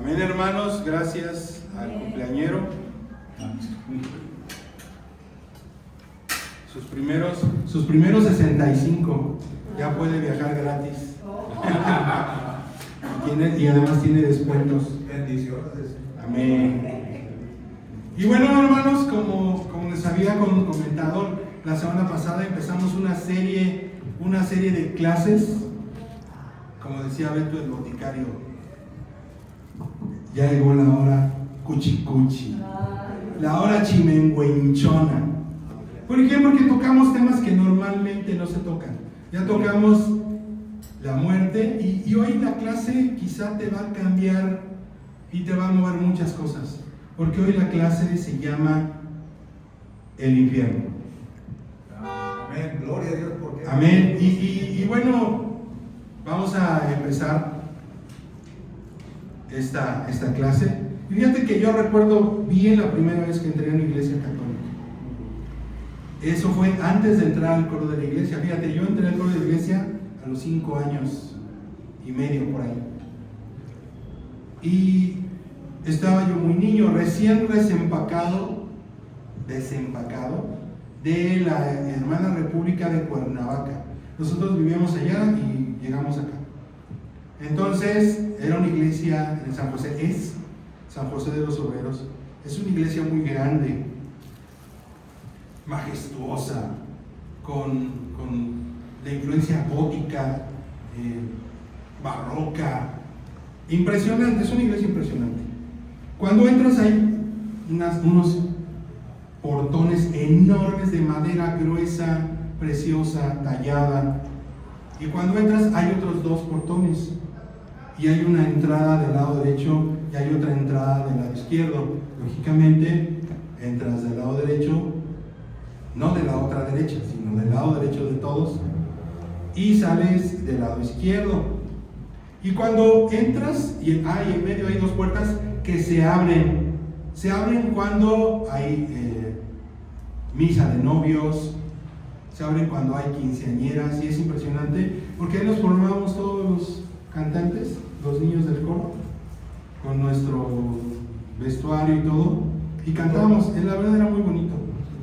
Amén, hermanos, gracias al cumpleañero. Sus primeros 65, ya puede viajar gratis. Y además tiene descuentos. Bendiciones. Amén. Y bueno, hermanos, como les había comentado, la semana pasada empezamos una serie de clases. Como decía Beto el boticario, ya llegó la hora cuchicuchi, la hora chimenguenchona. ¿Por qué? Porque tocamos temas que normalmente no se tocan. Ya tocamos la muerte y hoy la clase quizá te va a cambiar y te va a mover muchas cosas. Porque hoy la clase se llama el infierno. Amén, gloria a Dios. ¿Por qué? Amén. Y bueno, vamos a empezar esta clase. Y fíjate que yo recuerdo bien la primera vez que entré a una iglesia católica. Eso fue antes de entrar al coro de la iglesia. Fíjate, yo entré al coro de la iglesia a los 5 años y medio por ahí. Y estaba yo muy niño, recién desempacado de la hermana República de Cuernavaca. Nosotros vivíamos allá y llegamos acá. Entonces, era una iglesia en San José, es San José de los Obreros. Es una iglesia muy grande, majestuosa, con de influencia gótica, barroca, impresionante, es una iglesia impresionante. Cuando entras hay unos portones enormes de madera gruesa, preciosa, tallada, y cuando entras hay otros 2 portones, y hay una entrada del lado derecho y hay otra entrada del lado izquierdo. Lógicamente, entras del lado derecho, no de la otra derecha, sino del lado derecho de todos, y sales del lado izquierdo. Y cuando entras, y en medio hay 2 puertas que se abren cuando hay misa de novios, se abren cuando hay quinceañeras, y es impresionante, porque ahí nos formamos todos los cantantes, los niños del coro, con nuestro vestuario y todo, y cantábamos. La verdad era muy bonito.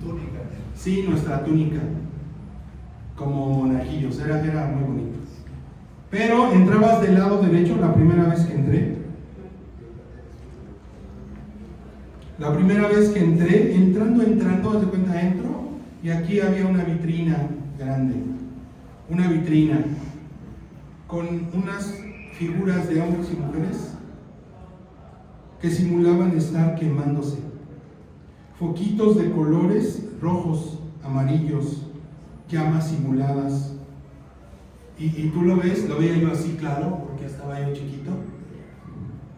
Túnica. Sí, nuestra túnica, como monajillos, era muy bonito. Pero entrabas del lado derecho la primera vez que entré. La primera vez que entré, entrando, haz de cuenta, entro, y aquí había una vitrina grande, una vitrina con unas figuras de hombres y mujeres que simulaban estar quemándose. Foquitos de colores rojos, amarillos, llamas simuladas. Y tú lo ves, lo veía yo así claro, porque estaba yo chiquito.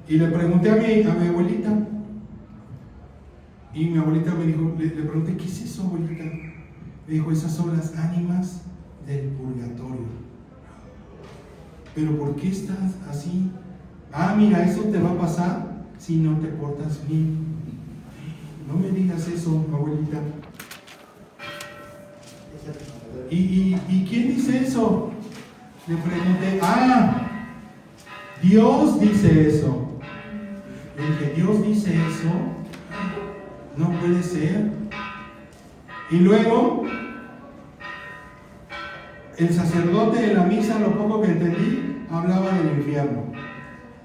Y le pregunté a mi abuelita. Y mi abuelita me dijo, le pregunté, ¿qué es eso, abuelita? Me dijo, esas son las ánimas del purgatorio. ¿Pero por qué estás así? Mira, eso te va a pasar si no te portas bien. No me digas eso, abuelita. ¿Y quién dice eso? Le pregunté, Dios dice eso. Le dije, ¿Dios dice eso? No puede ser. Y luego, el sacerdote de la misa, lo poco que entendí, hablaba del infierno.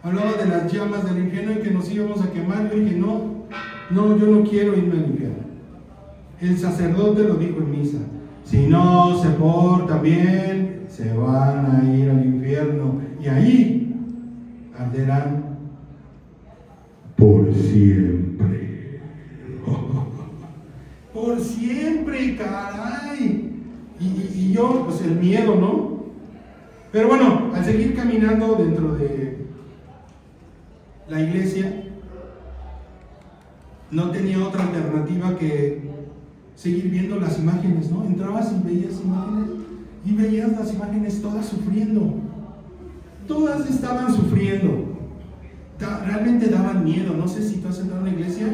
Hablaba de las llamas del infierno y que nos íbamos a quemar. Yo dije, no, yo no quiero irme al infierno. El sacerdote lo dijo en misa. Si no se porta bien, se van a ir al infierno. Y ahí arderán por siempre. Por siempre, caray. Y yo, pues el miedo, ¿no? Pero bueno, al seguir caminando dentro de la iglesia, no tenía otra alternativa que seguir viendo las imágenes, ¿no? Entrabas y veías imágenes, y veías las imágenes todas sufriendo. Todas estaban sufriendo. Realmente daban miedo. No sé si tú has entrado a una iglesia,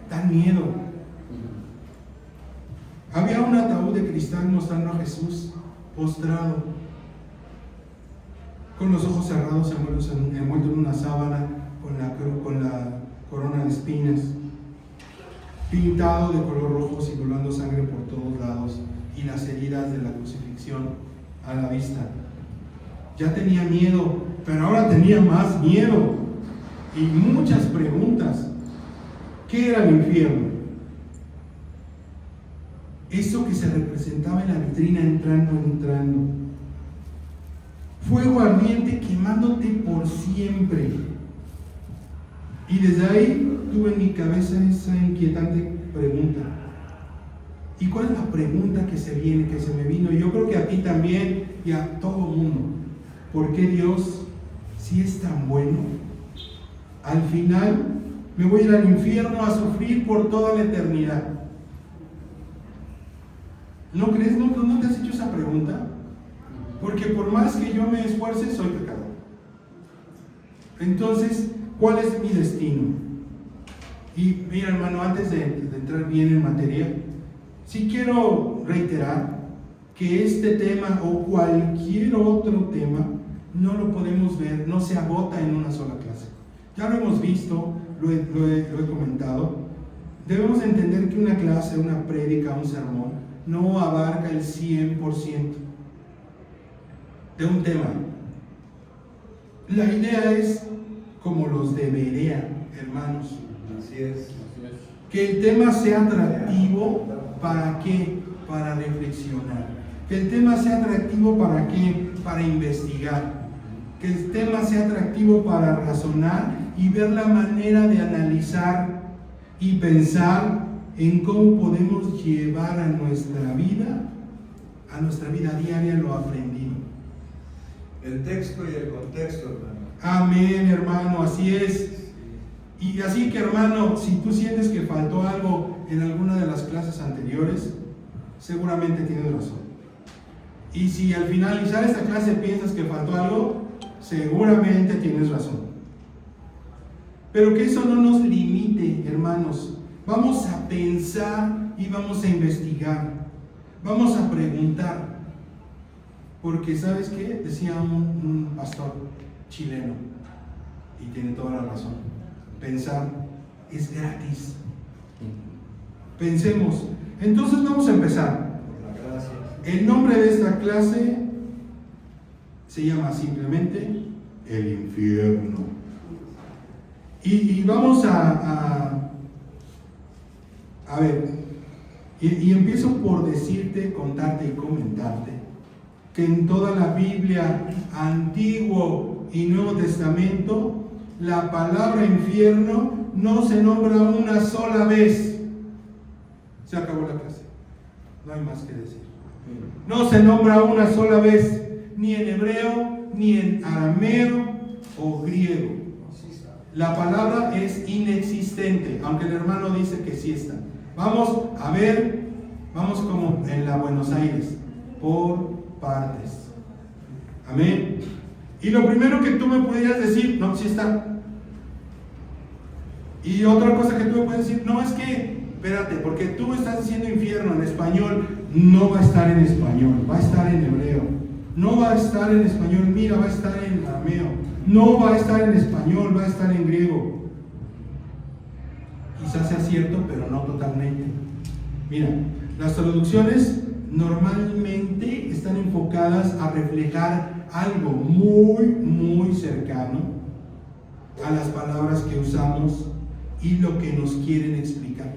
dan miedo. Había un ataúd de cristal mostrando a Jesús postrado, con los ojos cerrados, envuelto en una sábana, con pintado de color rojo, simulando sangre por todos lados y las heridas de la crucifixión a la vista. Ya tenía miedo, pero ahora tenía más miedo y muchas preguntas. ¿Qué era el infierno? Eso que se representaba en la vitrina entrando. Fuego ardiente quemándote por siempre. Y desde ahí tuve en mi cabeza esa inquietante pregunta. ¿Y cuál es la pregunta que se me vino? Yo creo que a ti también y a todo mundo. ¿Por qué Dios, si es tan bueno, al final me voy a ir al infierno a sufrir por toda la eternidad? ¿No crees? ¿No te has hecho esa pregunta? Porque por más que yo me esfuerce, soy pecador. Entonces, ¿cuál es mi destino? Y mira, hermano, antes de entrar bien en materia, sí quiero reiterar que este tema o cualquier otro tema no lo podemos ver, no se agota en una sola clase. Ya lo hemos visto, lo he comentado. Debemos entender que una clase, una prédica, un sermón, no abarca el 100% de un tema. La idea es como los de Berea, hermanos. Así es. Que el tema sea atractivo, ¿para qué? Para reflexionar. Que el tema sea atractivo, ¿para qué? Para investigar. Que el tema sea atractivo para razonar y ver la manera de analizar y pensar en cómo podemos llevar a nuestra vida diaria lo aprendido. El texto y el contexto, hermano. Amén, hermano, así es. Y así que, hermano, si tú sientes que faltó algo en alguna de las clases anteriores, seguramente tienes razón. Y si al finalizar esta clase piensas que faltó algo, seguramente tienes razón. Pero que eso no nos limite, hermanos. Vamos a pensar y vamos a investigar. Vamos a preguntar. Porque, ¿sabes qué? Decía un pastor chileno, y tiene toda la razón. Pensar es gratis. Pensemos. Entonces vamos a empezar. El nombre de esta clase se llama simplemente el infierno. Y vamos a ver, y empiezo por decirte, contarte y comentarte que en toda la Biblia, Antiguo y Nuevo Testamento, la palabra infierno no se nombra una sola vez. Se acabó la clase. No hay más que decir. No se nombra una sola vez, ni en hebreo, ni en arameo o griego. La palabra es inexistente, aunque el hermano dice que sí está. Vamos a ver, vamos como en la Buenos Aires, por partes. Amén. Y lo primero que tú me podrías decir, no, sí está. Y otra cosa que tú me puedes decir, no, es que, espérate, porque tú estás diciendo infierno en español, no va a estar en español, va a estar en hebreo. No va a estar en español, mira, va a estar en arameo. No va a estar en español, va a estar en griego. Quizás sea cierto, pero no totalmente. Mira, las traducciones normalmente están enfocadas a reflejar algo muy cercano a las palabras que usamos y lo que nos quieren explicar.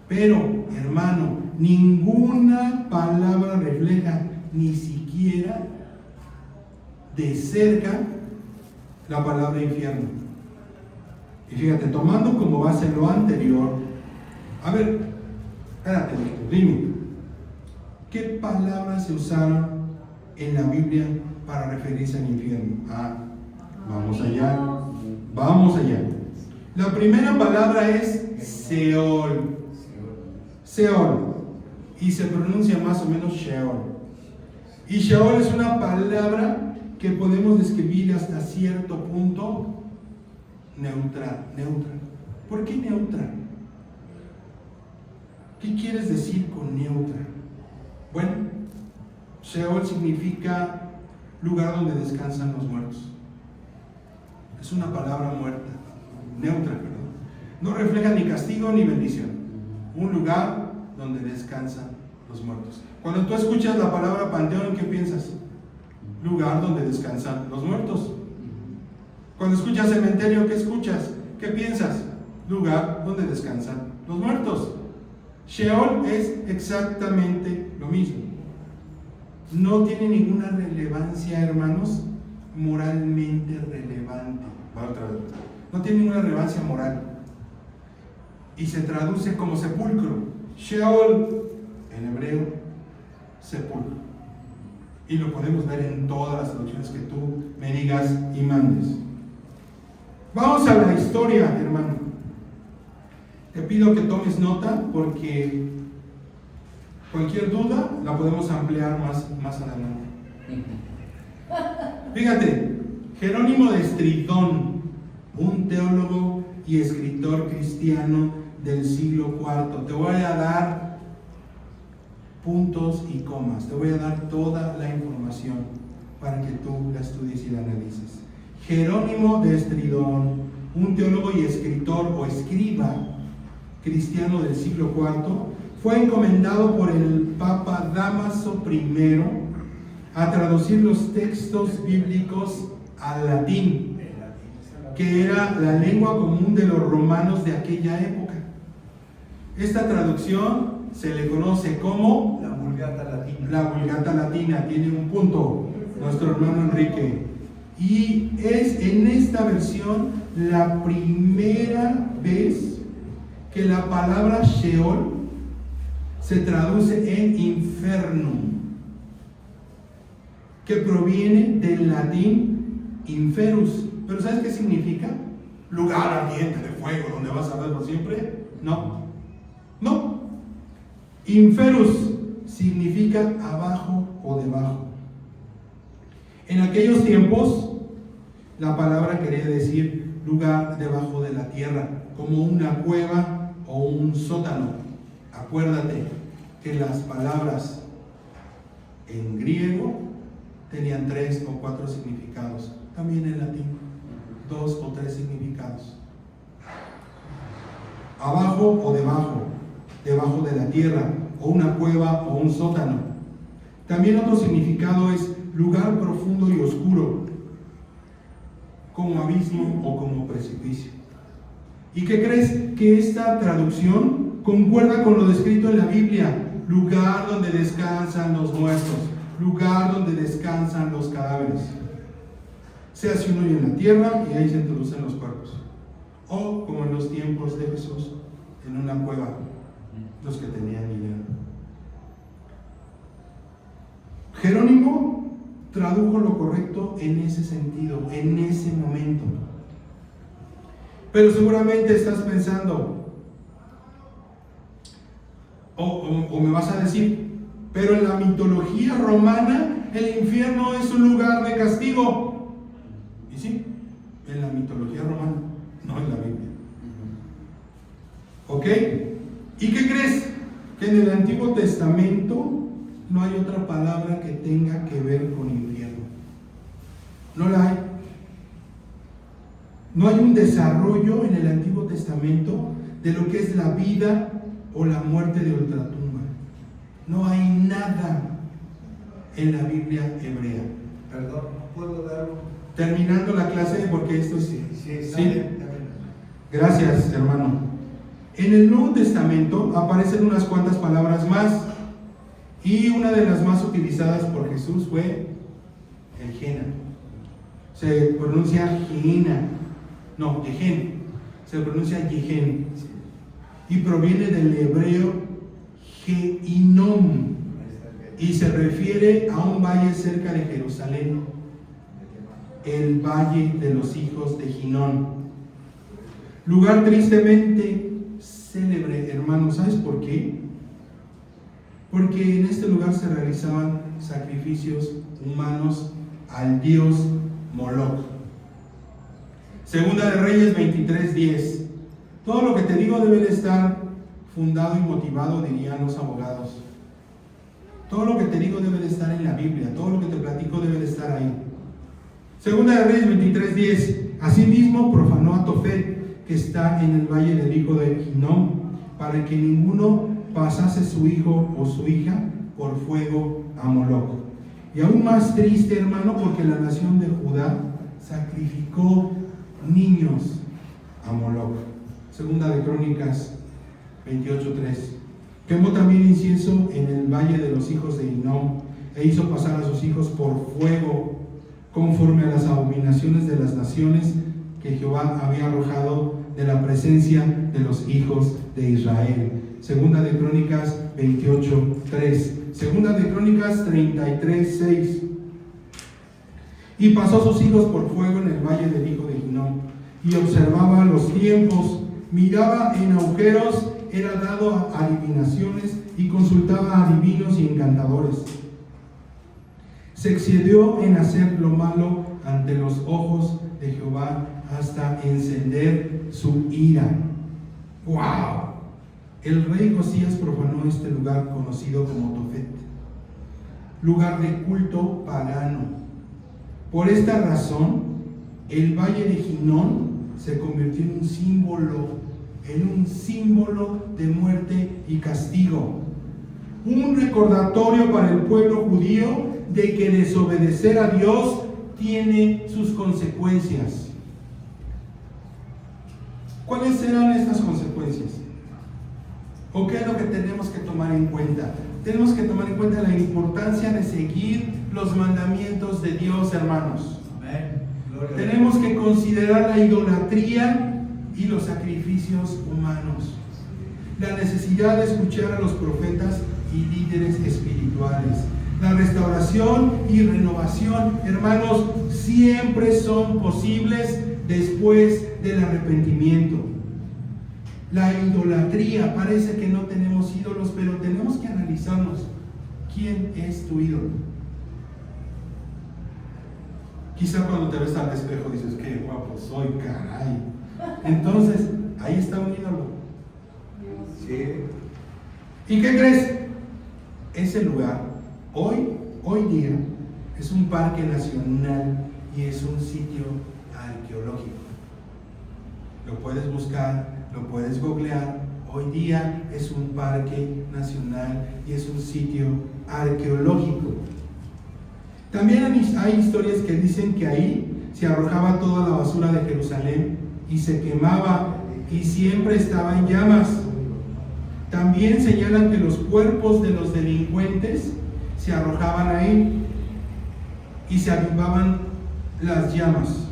Pero, hermano, ninguna palabra refleja ni siquiera de cerca la palabra infierno. Y fíjate, tomando como base lo anterior, a ver, espérate, dime, ¿qué palabras se usaron en la Biblia para referirse al infierno? Vamos allá. La primera palabra es Seol. Seol. Y se pronuncia más o menos Sheol. Y Sheol es una palabra que podemos describir hasta cierto punto neutra. ¿Por qué neutra? ¿Qué quieres decir con neutra? Bueno, Sheol significa lugar donde descansan los muertos. Es una palabra muerta, neutra, perdón. No refleja ni castigo ni bendición. un lugar donde descansan los muertos. Cuando tú escuchas la palabra panteón, ¿qué piensas? Lugar donde descansan los muertos. Cuando escuchas cementerio, ¿qué escuchas? ¿Qué piensas? Lugar donde descansan los muertos. Sheol es exactamente lo mismo. No tiene ninguna relevancia, hermanos, moralmente relevante. No tiene ninguna relevancia moral. Y se traduce como sepulcro. Sheol, en hebreo, sepulcro. Y lo podemos ver en todas las traducciones que tú me digas y mandes. Vamos a la historia, hermano. Te pido que tomes nota porque cualquier duda la podemos ampliar más adelante. Fíjate, Jerónimo de Estridón, un teólogo y escritor cristiano del siglo IV. Te voy a dar puntos y comas, te voy a dar toda la información para que tú la estudies y la analices. Jerónimo de Estridón, un teólogo y escritor o escriba cristiano del siglo IV, fue encomendado por el Papa Dámaso I a traducir los textos bíblicos al latín, que era la lengua común de los romanos de aquella época. Esta traducción se le conoce como la Vulgata Latina. La Vulgata Latina, tiene un punto nuestro hermano Enrique. Y es en esta versión la primera vez que la palabra Sheol se traduce en infernum, que proviene del latín inferus. ¿Pero sabes qué significa? Lugar ardiente de fuego donde vas a arder por siempre. No. Inferus significa abajo o debajo. En aquellos tiempos, la palabra quería decir lugar debajo de la tierra, como una cueva o un sótano. Acuérdate que las palabras en griego tenían 3 o 4 significados, también en latín 2 o 3 significados. Abajo o debajo, debajo de la tierra, o una cueva o un sótano. También otro significado es lugar profundo y oscuro, como abismo o como precipicio. ¿Y qué crees? Que esta traducción concuerda con lo descrito en la Biblia: lugar donde descansan los muertos, lugar donde descansan los cadáveres. Se hace un hoyo en la tierra y ahí se introducen los cuerpos. O como en los tiempos de Jesús, en una cueva, los que tenían dinero. Jerónimo tradujo lo correcto en ese sentido, en ese momento. Pero seguramente estás pensando, o me vas a decir, pero en la mitología romana el infierno es un lugar de castigo. Y sí, en la mitología romana, no en la Biblia. ¿Ok? ¿Y qué crees? Que en el Antiguo Testamento no hay otra palabra que tenga que ver con infierno. No la hay. No hay un desarrollo en el Antiguo Testamento de lo que es la vida o la muerte de ultratumba. No hay nada en la Biblia hebrea. Perdón, ¿no puedo dar un...? Terminando la clase, porque esto es... Sí. Gracias, hermano. En el Nuevo Testamento aparecen unas cuantas palabras más, y una de las más utilizadas por Jesús fue el Gehenna. Se pronuncia Gehenna. No, Gehen. Se pronuncia Gehen. Y proviene del hebreo Gehinom. Y se refiere a un valle cerca de Jerusalén, el valle de los hijos de Ginón. Lugar tristemente célebre, hermanos. ¿Sabes por qué? Porque en este lugar se realizaban sacrificios humanos al dios Moloch. Segunda de Reyes 23:10. Todo lo que te digo debe de estar fundado y motivado, dirían los abogados. Todo lo que te digo debe de estar en la Biblia. Todo lo que te platico debe de estar ahí. Segunda de Reyes 23:10. Asimismo profanó a Tofet, que está en el valle del hijo de Ginón, para que ninguno pasase su hijo o su hija por fuego a Moloc. Y aún más triste, hermano, porque la nación de Judá sacrificó niños a Moloc. Segunda de Crónicas 28:3. Quemó también incienso en el valle de los hijos de Hinnom, e hizo pasar a sus hijos por fuego, conforme a las abominaciones de las naciones que Jehová había arrojado de la presencia de los hijos de Israel. Segunda de Crónicas 28:3. Segunda de Crónicas 33:6. Y pasó sus hijos por fuego en el valle del hijo de Hinnom, y observaba los tiempos, miraba en agujeros, era dado a adivinaciones y consultaba a adivinos y encantadores. Se excedió en hacer lo malo ante los ojos de Jehová hasta encender su ira. ¡Wow! El rey Josías profanó este lugar conocido como Tofet, lugar de culto pagano. Por esta razón, el valle de Hinnom se convirtió en un símbolo de muerte y castigo. Un recordatorio para el pueblo judío de que desobedecer a Dios tiene sus consecuencias. ¿Cuáles eran estas consecuencias? ¿O qué es lo que tenemos que tomar en cuenta? Tenemos que tomar en cuenta la importancia de seguir los mandamientos de Dios, hermanos. Amén. Tenemos que considerar la idolatría y los sacrificios humanos. La necesidad de escuchar a los profetas y líderes espirituales. La restauración y renovación, hermanos, siempre son posibles después del arrepentimiento. La idolatría, parece que no tenemos ídolos, pero tenemos que analizarnos. ¿Quién es tu ídolo? Quizá cuando te ves al espejo dices, qué guapo soy, caray. Entonces, ahí está un ídolo. Sí. ¿Y qué crees? Ese lugar, hoy día, es un parque nacional y es un sitio arqueológico. Lo puedes buscar, lo puedes googlear. Hoy día es un parque nacional y es un sitio arqueológico. También hay historias que dicen que ahí se arrojaba toda la basura de Jerusalén y se quemaba y siempre estaba en llamas. También señalan que los cuerpos de los delincuentes se arrojaban ahí y se avivaban las llamas.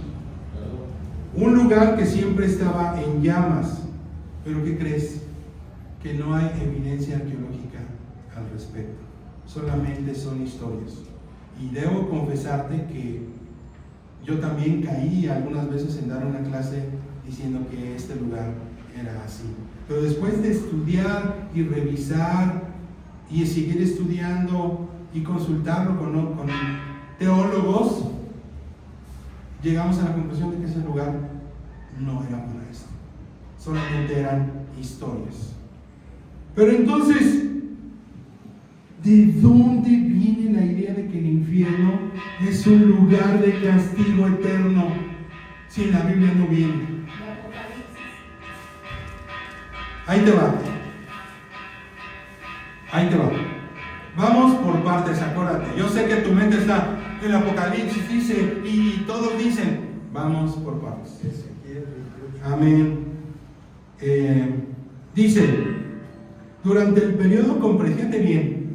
Un lugar que siempre estaba en llamas. ¿Pero qué crees? Que no hay evidencia arqueológica al respecto. Solamente son historias. Y debo confesarte que yo también caí algunas veces en dar una clase diciendo que este lugar era así. Pero después de estudiar y revisar y seguir estudiando y consultarlo con teólogos, llegamos a la conclusión de que ese lugar no era para esto. Solamente eran historias. Pero entonces, ¿de dónde viene la idea de que el infierno es un lugar de castigo eterno si en la Biblia no viene? Ahí te va. Vamos por partes, acuérdate. Yo sé que tu mente está, el Apocalipsis dice y todos dicen. Vamos por partes. Amén. Dice, durante el periodo, fíjate bien,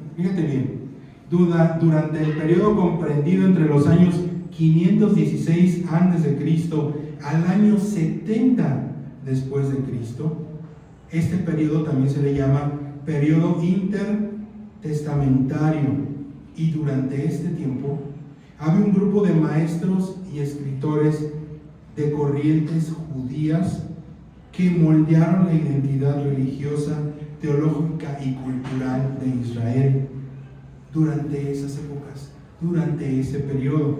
durante el periodo comprendido entre los años 516 a.C. al año 70 después de Cristo, este periodo también se le llama periodo intertestamentario, y durante este tiempo había un grupo de maestros y escritores de corrientes judías que moldearon la identidad religiosa, teológica y cultural de Israel durante esas épocas, durante ese periodo.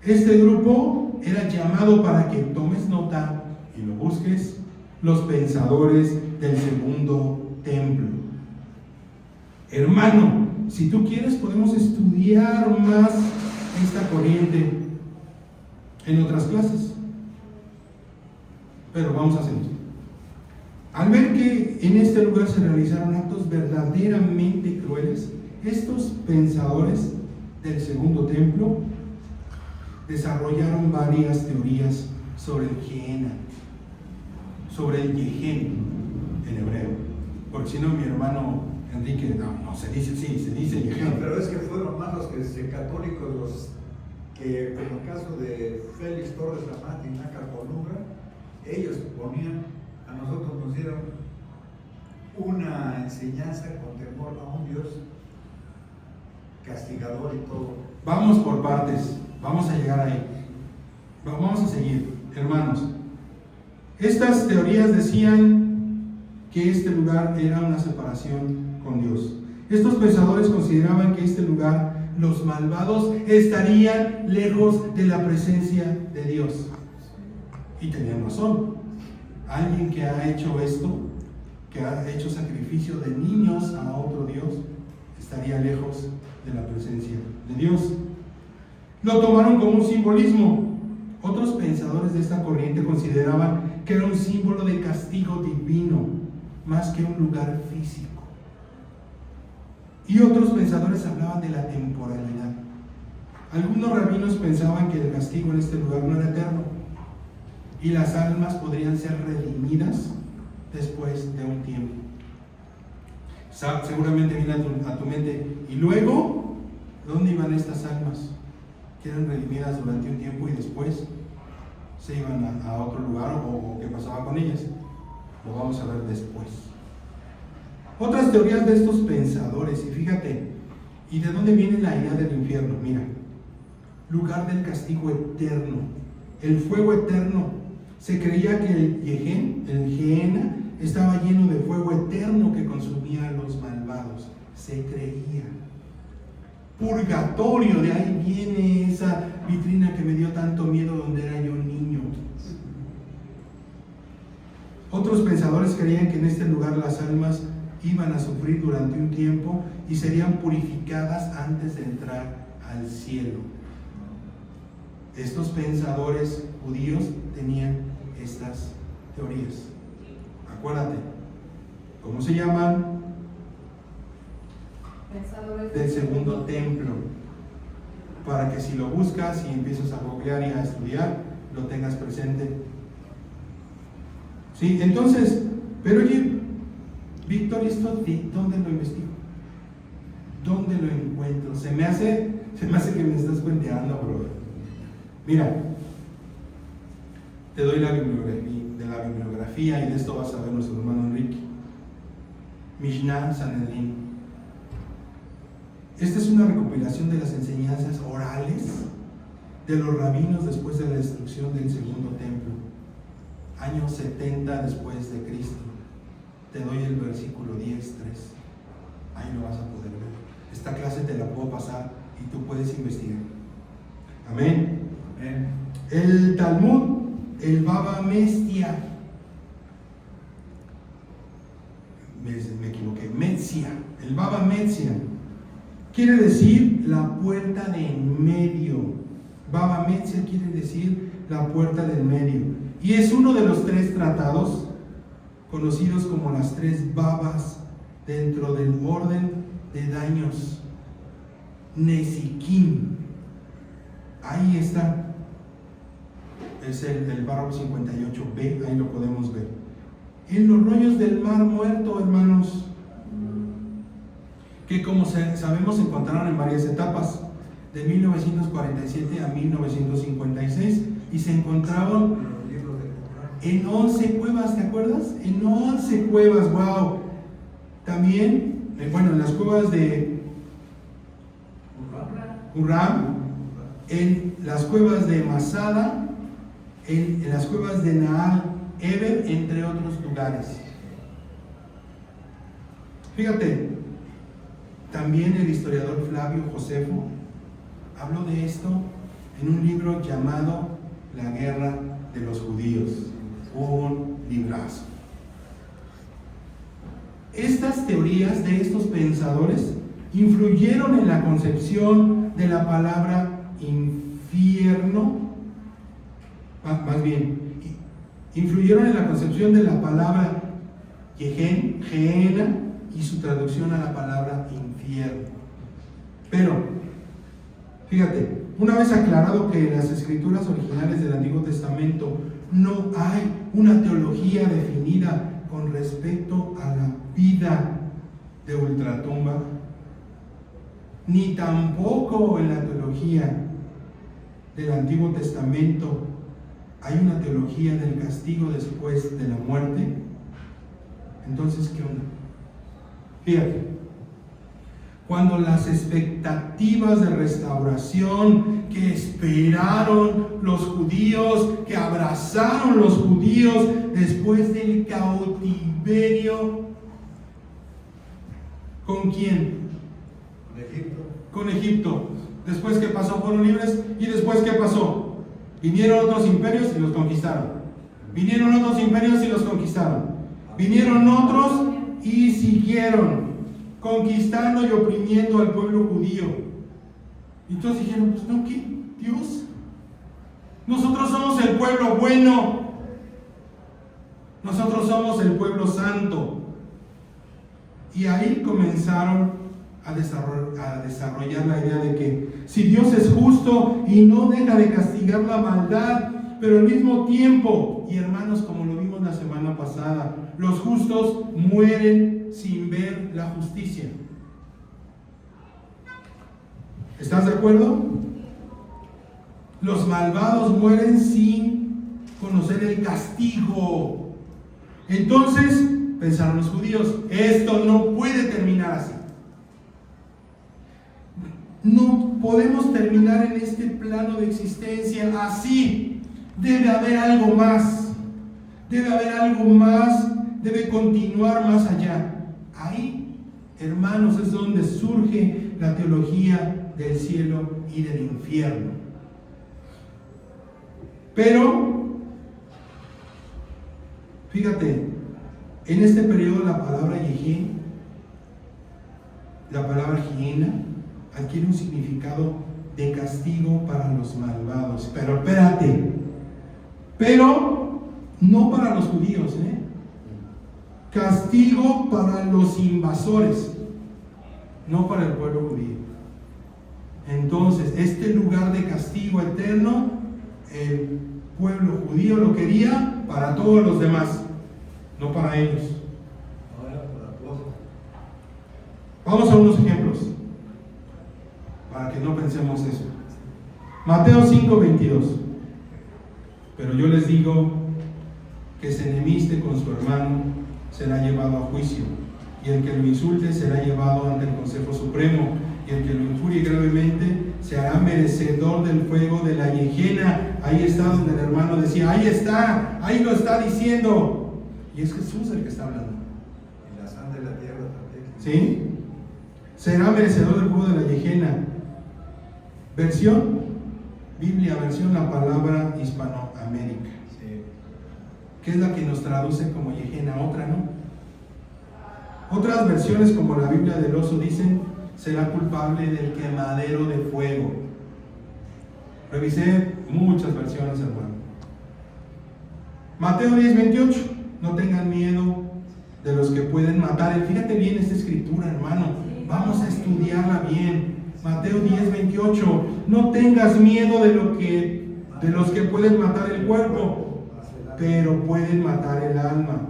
Este grupo era llamado, para que tomes nota y lo busques, los pensadores del segundo templo. Hermano, si tú quieres podemos estudiar más esta corriente en otras clases, pero vamos a seguir. Al ver que en este lugar se realizaron actos verdaderamente crueles, estos pensadores del segundo templo desarrollaron varias teorías sobre el Gehenna, sobre el Gehen en hebreo. Porque si no, mi hermano Enrique, no se dice, sí, se dice Gehen. Pero es que fueron más los católicos los que, como el caso de Félix Torres Amat y Nácar Colunga, ellos ponían, a nosotros nos dieron una enseñanza con temor a un Dios castigador y todo. Vamos por partes, vamos a llegar ahí. Vamos a seguir, hermanos. Estas teorías decían que este lugar era una separación con Dios. Estos pensadores consideraban que este lugar, los malvados estarían lejos de la presencia de Dios. Y tenían razón. Alguien que ha hecho esto, que ha hecho sacrificio de niños a otro Dios, estaría lejos de la presencia de Dios. Lo tomaron como un simbolismo. Otros pensadores de esta corriente consideraban que era un símbolo de castigo divino, más que un lugar físico. Y otros pensadores hablaban de la temporalidad. Algunos rabinos pensaban que el castigo en este lugar no era eterno y las almas podrían ser redimidas después de un tiempo. Seguramente viene a tu mente, y luego, ¿dónde iban estas almas? Que eran redimidas durante un tiempo y después se iban a otro lugar, o qué pasaba con ellas. Lo vamos a ver después. Otras teorías de estos pensadores, y fíjate, ¿y de dónde viene la idea del infierno? Mira, lugar del castigo eterno, el fuego eterno. Se creía que el Gehenna, estaba lleno de fuego eterno que consumía a los malvados. Se creía. Purgatorio, de ahí viene esa vitrina que me dio tanto miedo donde era yo niño. Otros pensadores creían que en este lugar las almas iban a sufrir durante un tiempo y serían purificadas antes de entrar al cielo. Estos pensadores judíos tenían estas teorías. Acuérdate, ¿cómo se llaman? Pensadores Del segundo templo. Para que si lo buscas y empiezas a googlear y a estudiar, lo tengas presente. Sí, entonces, pero oye, Víctor, ¿esto dónde lo investigo? ¿Dónde lo encuentro? Se me hace que me estás cuenteando, brother. Mira, te doy la bibliografía y de esto vas a ver nuestro hermano Enrique. Mishnah Sanedrín. Esta es una recopilación de las enseñanzas orales de los rabinos después de la destrucción del segundo templo, año 70 después de Cristo. Te doy el versículo 10:3. Ahí lo vas a poder ver. Esta clase te la puedo pasar y tú puedes investigar. Amén. Amén. El Talmud, el Baba Mestia. Me equivoqué. Metzia. El Baba Metzia. Quiere decir la puerta de en medio. Baba Metzia quiere decir la puerta del medio. Y es uno de los 3 tratados conocidos como las 3 babas dentro del orden de daños. Nesikim. Ahí está. Es el párrafo 58b, ahí lo podemos ver. En los rollos del Mar Muerto, hermanos, que como sabemos se encontraron en varias etapas, de 1947 a 1956, y se encontraron en 11 cuevas, ¿te acuerdas? En 11 cuevas, wow. También, en las cuevas de Uram, en las cuevas de Masada, en las cuevas de Naal Eber, entre otros lugares. Fíjate, también el historiador Flavio Josefo habló de esto en un libro llamado La Guerra de los Judíos, un librazo. Estas teorías de estos pensadores influyeron en la concepción de la palabra infierno, más bien, influyeron en la concepción de la palabra Gehenna, y su traducción a la palabra infierno. Pero, fíjate, una vez aclarado que en las escrituras originales del Antiguo Testamento no hay una teología definida con respecto a la vida de ultratumba, ni tampoco en la teología del Antiguo Testamento hay una teología del castigo después de la muerte. Entonces, ¿qué onda? Fíjate, cuando las expectativas de restauración que esperaron los judíos, que abrazaron los judíos después del cautiverio, ¿con quién? Con Egipto. Con Egipto. Después, ¿qué pasó? Fueron libres. ¿Y después qué pasó? Vinieron otros imperios y los conquistaron. Vinieron otros imperios y los conquistaron. Vinieron otros y siguieron conquistando y oprimiendo al pueblo judío. Y todos dijeron, pues no, ¿qué? Dios, nosotros somos el pueblo bueno, nosotros somos el pueblo santo. Y ahí comenzaron a desarrollar la idea de que si Dios es justo y no deja de castigar la maldad, pero al mismo tiempo, y hermanos, como lo vimos la semana pasada, los justos mueren sin ver la justicia. ¿Estás de acuerdo? Los malvados mueren sin conocer el castigo. Entonces pensaron los judíos, esto no puede terminar así. No podemos terminar en este plano de existencia así. Debe haber algo más. Debe haber algo más. Debe continuar más allá. Ahí, hermanos, es donde surge la teología del cielo y del infierno. Pero, fíjate, en este periodo la palabra Yehin, la palabra Gehenna, adquiere un significado de castigo para los malvados. Pero espérate, pero no para los judíos, castigo para los invasores, no para el pueblo judío. Entonces, este lugar de castigo eterno, el pueblo judío lo quería para todos los demás, no para ellos. Vamos a unos ejemplos para que no pensemos eso. Mateo 5:22. Pero yo les digo que se enemiste con su hermano será llevado a juicio, y el que lo insulte será llevado ante el Consejo Supremo, y el que lo injurie gravemente se hará merecedor del fuego de la Gehenna. Ahí está donde el hermano decía, ahí está, ahí lo está diciendo, y es Jesús el que está hablando. Y la sal de la tierra también. ¿Sí? Será merecedor del fuego de la Gehenna. Versión Biblia, versión la palabra Hispanoamérica, Sí. que es la que nos traduce como Gehenna, otra no. Otras versiones, como la Biblia del Oso, dicen será culpable del quemadero de fuego. Revisé muchas versiones, hermano. Mateo 10:28, no tengan miedo de los que pueden matar. Fíjate bien esta escritura, hermano, vamos a estudiarla bien. Mateo 10:28, no tengas miedo de los que pueden matar el cuerpo, pero pueden matar el alma.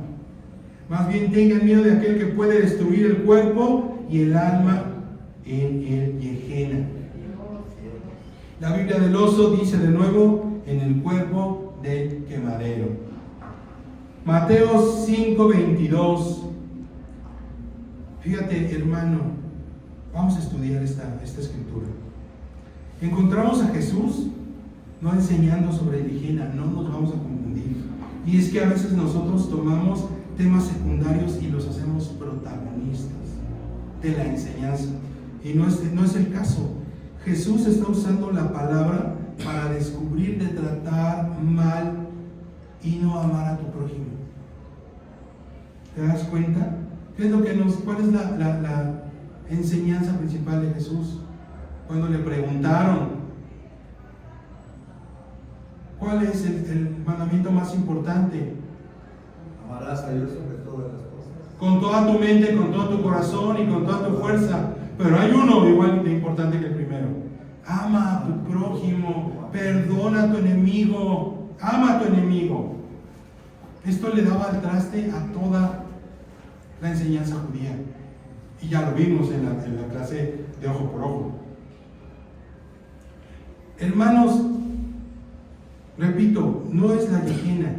Más bien tengan miedo de aquel que puede destruir el cuerpo y el alma en el Gehenna. La Biblia del Oso dice de nuevo, en el cuerpo del quemadero. Mateo 5:22. Fíjate, hermano, vamos a estudiar esta escritura. Encontramos a Jesús no enseñando sobre el Gehenna, no nos vamos a confundir. Y es que a veces nosotros tomamos temas secundarios y los hacemos protagonistas de la enseñanza. Y no es el caso. Jesús está usando la palabra para descubrir de tratar mal y no amar a tu prójimo. ¿Te das cuenta? ¿Qué es lo que cuál es la enseñanza principal de Jesús? Cuando le preguntaron ¿cuál es el mandamiento más importante? Amarás a Dios sobre todas las cosas. con toda tu mente, con todo tu corazón y con toda tu fuerza. Pero hay uno igual de importante que el primero. Ama a tu prójimo, perdona a tu enemigo, ama a tu enemigo. Esto le daba al traste a toda la enseñanza judía. Y ya lo vimos en la clase de ojo por ojo. Hermanos, repito, no es la Gehenna,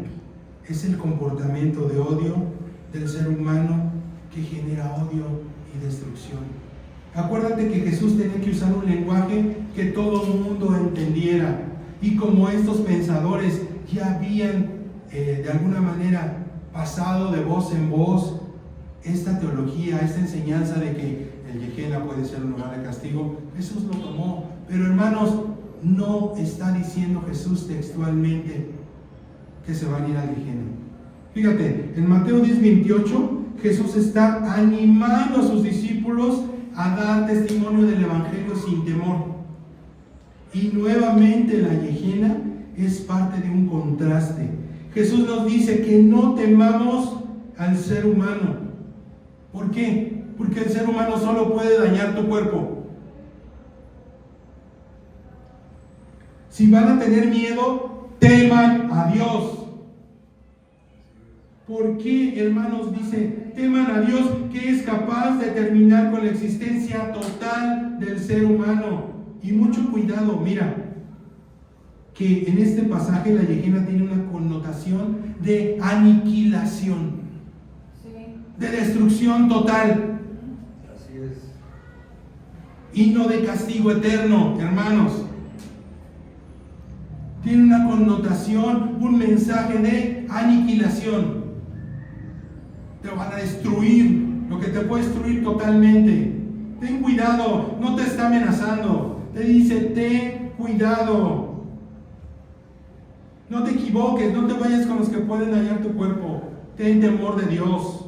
es el comportamiento de odio del ser humano que genera odio y destrucción. Acuérdate que Jesús tenía que usar un lenguaje que todo el mundo entendiera. Y como estos pensadores ya habían de alguna manera pasado de voz en voz esta teología, esta enseñanza de que el Gehenna puede ser un lugar de castigo, Jesús lo tomó. Pero hermanos, no está diciendo Jesús textualmente que se van a ir al Gehenna. Fíjate, en Mateo 10:28, Jesús está animando a sus discípulos a dar testimonio del Evangelio sin temor. Y nuevamente la Gehenna es parte de un contraste. Jesús nos dice que no temamos al ser humano. ¿Por qué? Porque el ser humano solo puede dañar tu cuerpo. Si van a tener miedo, teman a Dios. ¿Por qué, hermanos, dice, teman a Dios, que es capaz de terminar con la existencia total del ser humano? Y mucho cuidado, mira, que en este pasaje la Gehenna tiene una connotación de aniquilación, de destrucción total. Así es. Y no de castigo eterno, hermanos. Tiene una connotación, un mensaje de aniquilación. Te van a destruir, lo que te puede destruir totalmente. Ten cuidado, no te está amenazando. Te dice, ten cuidado. No te equivoques, no te vayas con los que pueden dañar tu cuerpo. Ten temor de Dios.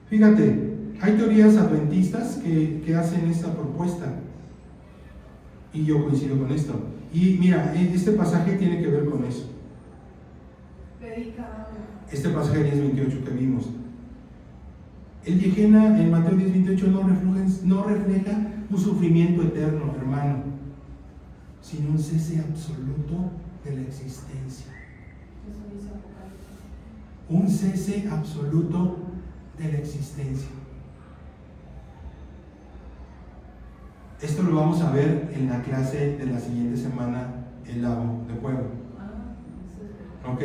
Fíjate, hay teorías adventistas que hacen esta propuesta. Y yo coincido con esto. Y mira, este pasaje tiene que ver con eso. Este pasaje 10:28 que vimos. El Gehenna en Mateo 10:28 no refleja un sufrimiento eterno, hermano, sino un cese absoluto de la existencia. Un cese absoluto de la existencia. Esto lo vamos a ver en la clase de la siguiente semana, el lago de fuego. ¿Ok?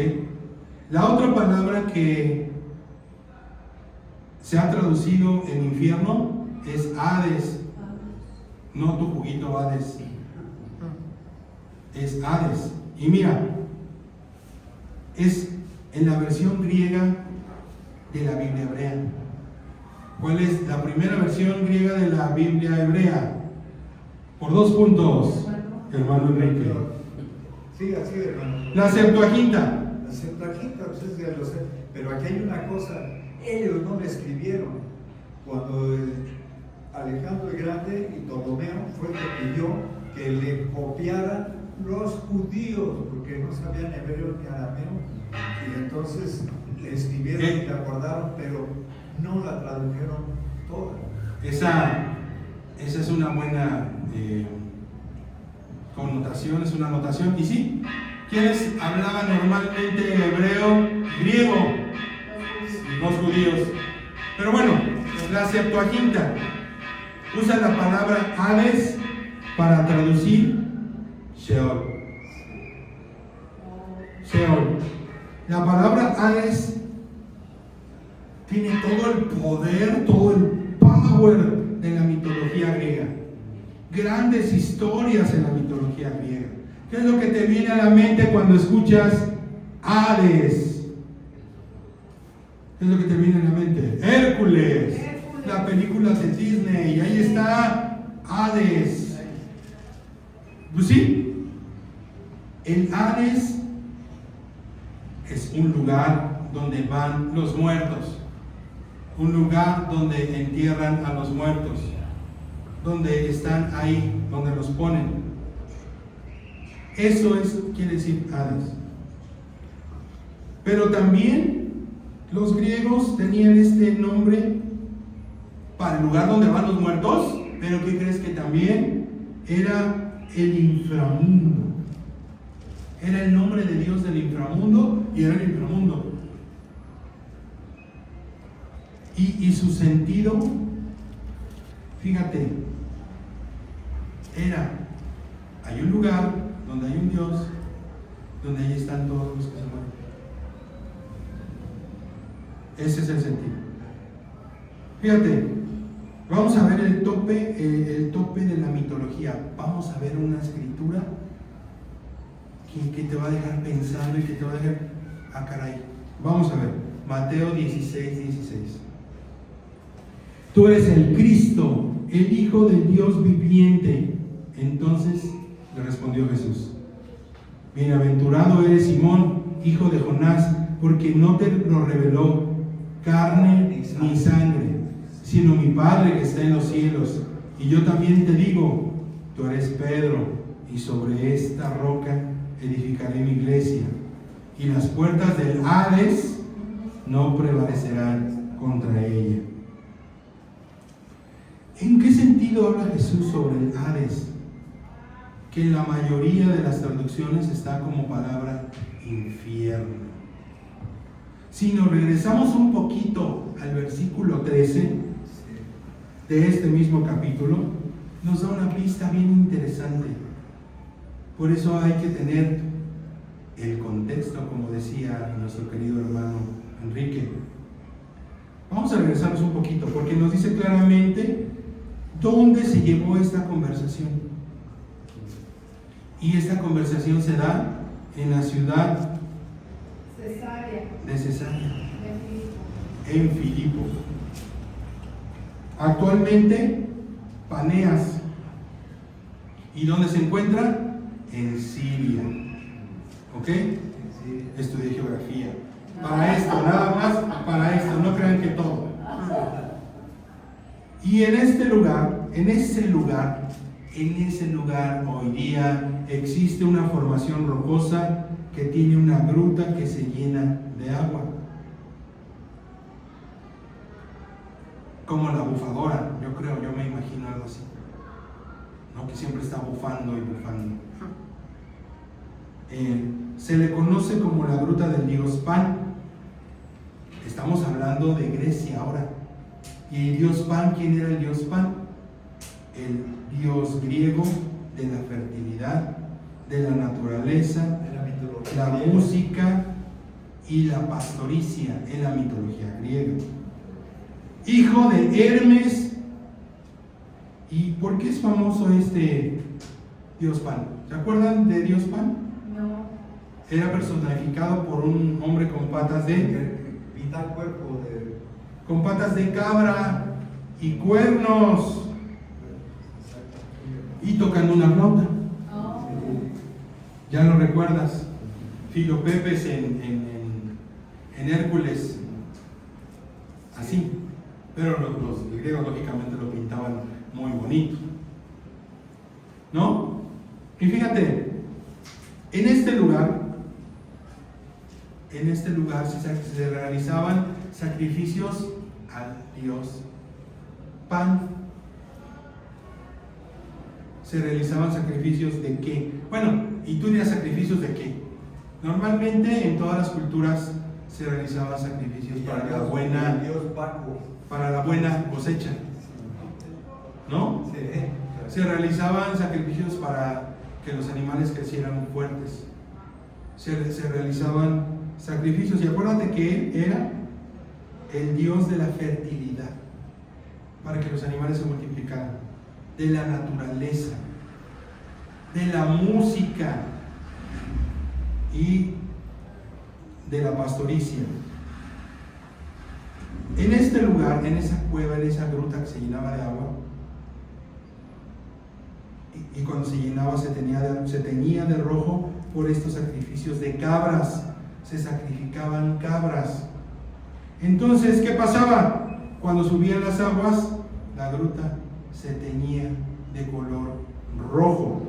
La otra palabra que se ha traducido en infierno es Hades. No tu juguito Hades. Es Hades. Y mira, es en la versión griega de la Biblia hebrea. ¿Cuál es la primera versión griega de la Biblia hebrea? Por 2 puntos, hermano Enrique. Sí, así, hermano. La Septuaginta. La Septuaginta, pues es de los... Pero aquí hay una cosa, ellos no le escribieron. Cuando Alejandro el Grande y Ptolomeo fue el que pidió que le copiaran los judíos, porque no sabían hebreo ni arameo, y entonces le escribieron y le acordaron, pero no la tradujeron toda. Esa es una buena connotación, es una anotación. Y sí, ¿quiénes hablaban normalmente hebreo y griego? Los judíos. Pero bueno, la Septuaginta usa la palabra Hades para traducir Sheol. Sheol. La palabra Hades tiene todo el poder, todo el power de la mitología griega. Grandes historias en la mitología griega. ¿Qué es lo que te viene a la mente cuando escuchas Hades? ¿Qué es lo que te viene a la mente? Hércules, la película de Disney, y ahí está Hades. Pues sí, el Hades es un lugar donde van los muertos, un lugar donde entierran a los muertos, donde están ahí, donde los ponen. Eso quiere decir Hades. Pero también Los griegos tenían este nombre para el lugar donde van los muertos, pero ¿qué crees? Que también era el inframundo. Era el nombre de Dios del inframundo y era el inframundo. Y su sentido, fíjate, era, hay un lugar donde hay un Dios, donde ahí están todos los que se mueren. Ese es el sentido. Fíjate, vamos a ver el tope de la mitología. Vamos a ver una escritura que te va a dejar pensando y que te va a dejar, caray. Vamos a ver, Mateo 16:16. Tú eres el Cristo, el Hijo del Dios viviente. Entonces le respondió Jesús: bienaventurado eres Simón, hijo de Jonás, porque no te lo reveló carne ni sangre, sino mi Padre que está en los cielos. Y yo también te digo, tú eres Pedro, y sobre esta roca edificaré mi iglesia, y las puertas del Hades no prevalecerán contra ella. ¿En qué sentido habla Jesús sobre el Hades? Que en la mayoría de las traducciones está como palabra infierno. Si nos regresamos un poquito al versículo 13 de este mismo capítulo, nos da una pista bien interesante. Por eso hay que tener el contexto, como decía nuestro querido hermano Enrique. Vamos a regresarnos un poquito, porque nos dice claramente dónde se llevó esta conversación. Y esta conversación se da en la ciudad de Cesarea, en Filipo. Actualmente, Paneas. ¿Y dónde se encuentra? En Siria. ¿Ok? Estudié geografía. Para esto, nada más para esto, no crean que todo. Y en ese lugar hoy día existe una formación rocosa que tiene una gruta que se llena de agua. Como la bufadora, yo me imagino algo así, ¿no? Que siempre está bufando y bufando. Se le conoce como la gruta del dios Pan. Estamos hablando de Grecia ahora. ¿Y el dios Pan? ¿Quién era el dios Pan? El dios griego de la fertilidad, de la naturaleza, la música y la pastoricia en la mitología griega. Hijo de Hermes. ¿Y por qué es famoso este dios Pan? ¿Se acuerdan de dios Pan? No. Era personificado por un hombre con patas de cabra y cuernos, y tocando una flauta. Oh. ¿Ya lo recuerdas? Filopepes en Hércules, así. Pero los griegos lógicamente lo pintaban muy bonito, ¿no? Y fíjate, en este lugar se realizaban sacrificios al dios Pan. Se realizaban sacrificios de qué? Bueno, ¿y tú dirás sacrificios de qué? Normalmente en todas las culturas se realizaban sacrificios para la buena cosecha, ¿no? Se realizaban sacrificios para que los animales crecieran fuertes. Se realizaban sacrificios, y acuérdate que él era el dios de la fertilidad, para que los animales se multiplicaran, de la naturaleza, de la música y de la pastoricia. En este lugar, en esa cueva, en esa gruta que se llenaba de agua, y cuando se llenaba se teñía de rojo por estos sacrificios de cabras. Se sacrificaban cabras. Entonces, ¿qué pasaba? Cuando subían las aguas, la gruta se teñía de color rojo.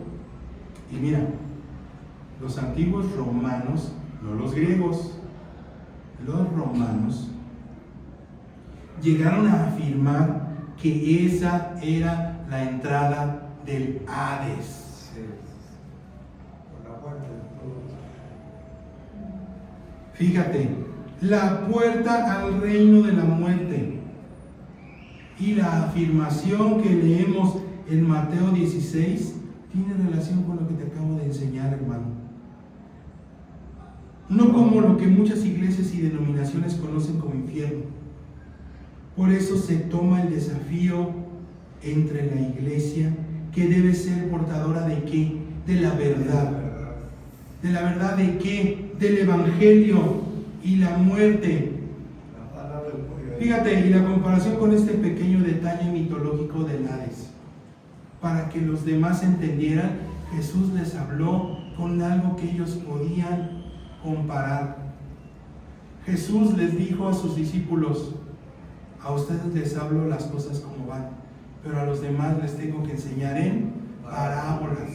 Y mira, los antiguos romanos, no los griegos, los romanos llegaron a afirmar que esa era la entrada del Hades. Sí. Por la puerta de todos. Fíjate, la puerta al reino de la muerte. Y la afirmación que leemos en Mateo 16 tiene relación con lo que te acabo de enseñar, hermano. No como lo que muchas iglesias y denominaciones conocen como infierno. Por eso se toma el desafío entre la iglesia, que debe ser portadora de ¿qué? De la verdad. ¿De la verdad de qué? Del evangelio y la muerte. Fíjate, y la comparación con este pequeño detalle mitológico del Hades. Para que los demás entendieran, Jesús les habló con algo que ellos podían comparar. Jesús les dijo a sus discípulos: a ustedes les hablo las cosas como van, pero a los demás les tengo que enseñar en parábolas.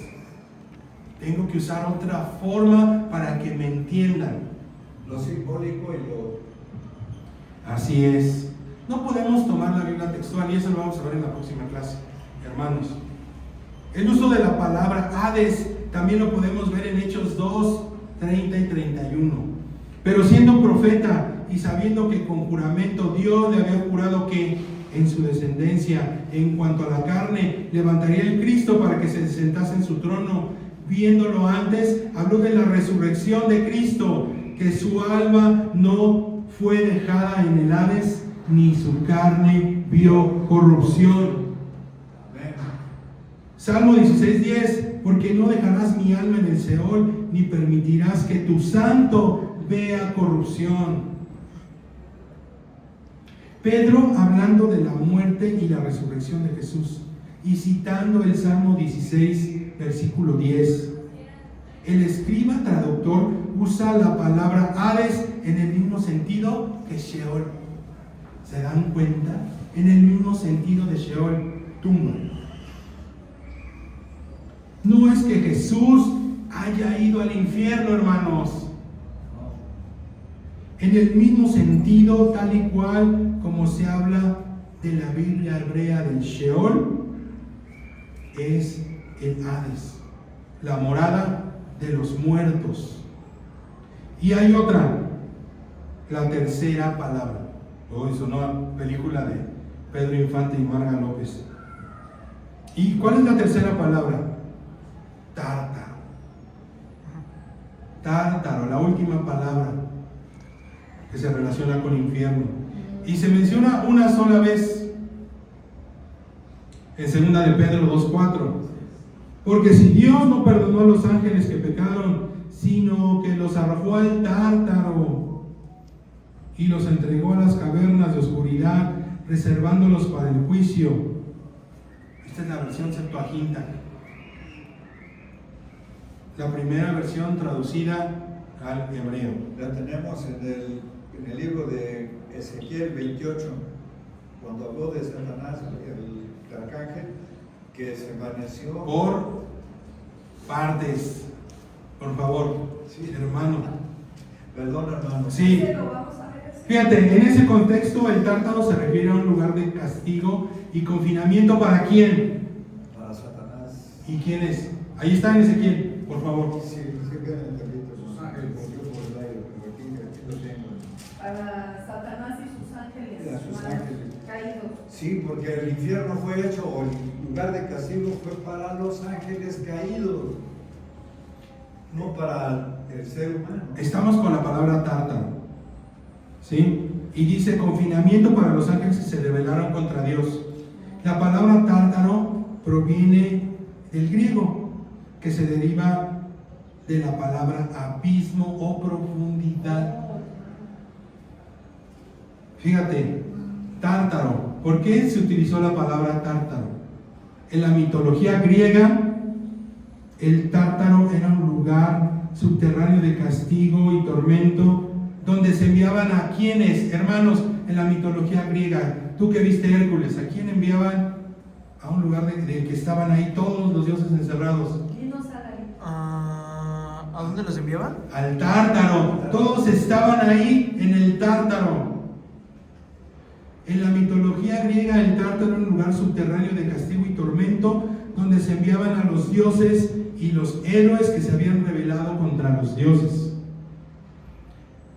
Tengo que usar otra forma para que me entiendan. Lo simbólico y lo... Así es. No podemos tomar la Biblia textual, y eso lo vamos a ver en la próxima clase, hermanos. El uso de la palabra Hades también lo podemos ver en Hechos 2, 30 y 31. Pero siendo profeta y sabiendo que con juramento Dios le había jurado que en su descendencia, en cuanto a la carne, levantaría el Cristo para que se sentase en su trono, viéndolo antes, habló de la resurrección de Cristo, que su alma no fue dejada en el Hades, ni su carne vio corrupción. Salmo 16:10, porque no dejarás mi alma en el Seol, ni permitirás que tu santo vea corrupción. Pedro hablando de la muerte y la resurrección de Jesús, y citando el Salmo 16, versículo 10. El escriba traductor usa la palabra Hades en el mismo sentido que Sheol. ¿Se dan cuenta? En el mismo sentido de Sheol, tumba. No es que Jesús haya ido al infierno, hermanos. En el mismo sentido, tal y cual como se habla de la Biblia hebrea del Sheol, es el Hades, la morada de los muertos. Y hay otra, la tercera palabra. Hoy sonó la película de Pedro Infante y Marga López. ¿Y cuál es la tercera palabra? Tártaro. Tártaro, la última palabra que se relaciona con infierno. Y se menciona una sola vez en 2 de Pedro 2:4. Porque si Dios no perdonó a los ángeles que pecaron, sino que los arrojó al Tártaro y los entregó a las cavernas de oscuridad, reservándolos para el juicio. Esta es la versión Septuaginta. La primera versión traducida al hebreo. La tenemos en el libro de Ezequiel 28, cuando habló de Satanás, el arcángel, que se envaneció. Por partes, por favor, Sí. hermano. Perdón, hermano. Sí. Fíjate, en ese contexto el Tártaro se refiere a un lugar de castigo y confinamiento. ¿Para quién? Para Satanás. ¿Y quién es? Ahí está en Ezequiel, por favor. Sí, se queda en el capítulo. Sus ángeles volvió por el aire, pero aquí lo tengo. Para Satanás y sus ángeles, A sus ángeles. caídos. Sí, porque el infierno fue hecho, o el lugar de castigo fue para los ángeles caídos, no para el ser humano. Estamos con la palabra Tártaro, ¿sí? Y dice confinamiento para los ángeles que se rebelaron contra Dios. La palabra Tártaro proviene del griego, que se deriva de la palabra abismo o profundidad. Fíjate, Tártaro. ¿Por qué se utilizó la palabra Tártaro? En la mitología griega, el Tártaro era un lugar subterráneo de castigo y tormento, donde se enviaban a quienes, hermanos, en la mitología griega. Tú que viste Hércules, ¿a quién enviaban? A un lugar de que estaban ahí todos los dioses encerrados. Dinos a la ¿A dónde los enviaban? Al Tártaro. Todos estaban ahí en el Tártaro. En la mitología griega, el Tártaro era un lugar subterráneo de castigo y tormento, donde se enviaban a los dioses y los héroes que se habían rebelado contra los dioses.